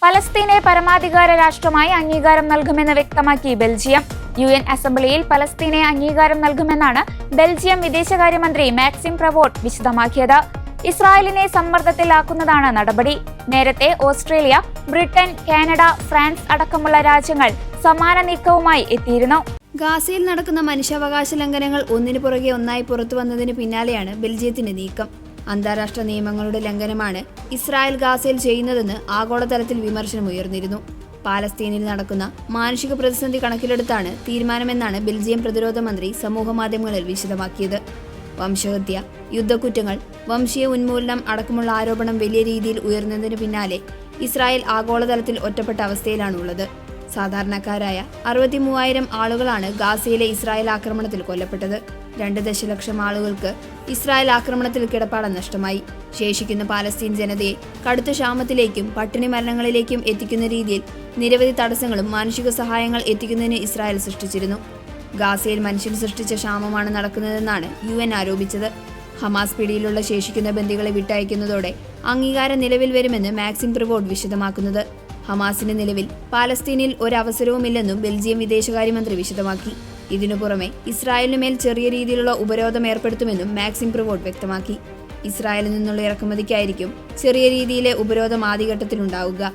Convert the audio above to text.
പലസ്തീനെ പരമാധികാര രാഷ്ട്രമായി അംഗീകാരം നൽകുമെന്ന് വ്യക്തമാക്കി ബെൽജിയം. UN അസംബ്ലിയിൽ പലസ്തീനെ അംഗീകാരം നൽകുമെന്നാണ് ബെൽജിയം വിദേശകാര്യമന്ത്രി മാക്സിം പ്രവോട്ട് വിശദമാക്കിയത്. ഇസ്രായേലിനെ സമ്മർദ്ദത്തിലാക്കുന്നതാണ് നടപടി. നേരത്തെ ഓസ്ട്രേലിയ, ബ്രിട്ടൻ, കാനഡ, ഫ്രാൻസ് അടക്കമുള്ള രാജ്യങ്ങൾ സമാന നീക്കവുമായി എത്തിയിരുന്നു. ഗാസയിൽ നടക്കുന്ന മനുഷ്യാവകാശ ലംഘനങ്ങൾ ഒന്നിനു പുറകെ ഒന്നായി പുറത്തുവന്നതിന് പിന്നാലെയാണ് ബെൽജിയത്തിന്റെ നീക്കം. അന്താരാഷ്ട്ര നിയമങ്ങളുടെ ലംഘനമാണ് ഇസ്രായേൽ ഗാസയിൽ ചെയ്യുന്നതെന്ന് ആഗോളതലത്തിൽ വിമർശനമുയർന്നിരുന്നു. പാലസ്തീനിൽ നടക്കുന്ന മാനുഷിക പ്രതിസന്ധി കണക്കിലെടുത്താണ് തീരുമാനമെന്നാണ് ബെൽജിയം പ്രതിരോധ മന്ത്രി സമൂഹമാധ്യമങ്ങളിൽ വിശദമാക്കിയത്. വംശഹത്യ, യുദ്ധക്കുറ്റങ്ങൾ, വംശീയ ഉന്മൂലനം അടക്കമുള്ള ആരോപണം വലിയ രീതിയിൽ ഉയർന്നതിന് പിന്നാലെ ഇസ്രായേൽ ആഗോളതലത്തിൽ ഒറ്റപ്പെട്ട അവസ്ഥയിലാണുള്ളത്. സാധാരണക്കാരായ 63,000 ആളുകളാണ് ഗാസയിലെ ഇസ്രായേൽ ആക്രമണത്തിൽ കൊല്ലപ്പെട്ടത്. 2 ദശലക്ഷം ആളുകൾക്ക് ഇസ്രായേൽ ആക്രമണത്തിൽ കിടപ്പാടം നഷ്ടമായി. ശേഷിക്കുന്ന പാലസ്തീൻ ജനതയെ കടുത്ത ക്ഷാമത്തിലേക്കും പട്ടിണി മരണങ്ങളിലേക്കും എത്തിക്കുന്ന രീതിയിൽ നിരവധി തടസ്സങ്ങളും മാനുഷിക സഹായങ്ങൾ എത്തിക്കുന്നതിന് ഇസ്രായേൽ സൃഷ്ടിച്ചിരുന്നു. ഗാസയിൽ മനുഷ്യൻ സൃഷ്ടിച്ച ക്ഷാമമാണ് നടക്കുന്നതെന്നാണ് UN ആരോപിച്ചത്. ഹമാസ് പിടിയിലുള്ള ശേഷിക്കുന്ന ബന്ദികളെ വിട്ടയക്കുന്നതോടെ അംഗീകാരം നിലവിൽ വരുമെന്ന് മാക്സിം പ്രവോട്ട് വിശദമാക്കുന്നത്. ഹമാസിന് നിലവിൽ പാലസ്തീനിൽ ഒരവസരവുമില്ലെന്നും ബെൽജിയം വിദേശകാര്യമന്ത്രി വിശദമാക്കി. ഇതിനു പുറമെ ഇസ്രായേലിനുമേൽ ചെറിയ രീതിയിലുള്ള ഉപരോധം ഏർപ്പെടുത്തുമെന്നും മാക്സിം പ്രവോട്ട് വ്യക്തമാക്കി. ഇസ്രായേലിൽ നിന്നുള്ള ഇറക്കുമതിക്കായിരിക്കും ചെറിയ രീതിയിലെ ഉപരോധം ആദ്യഘട്ടത്തിലുണ്ടാവുക.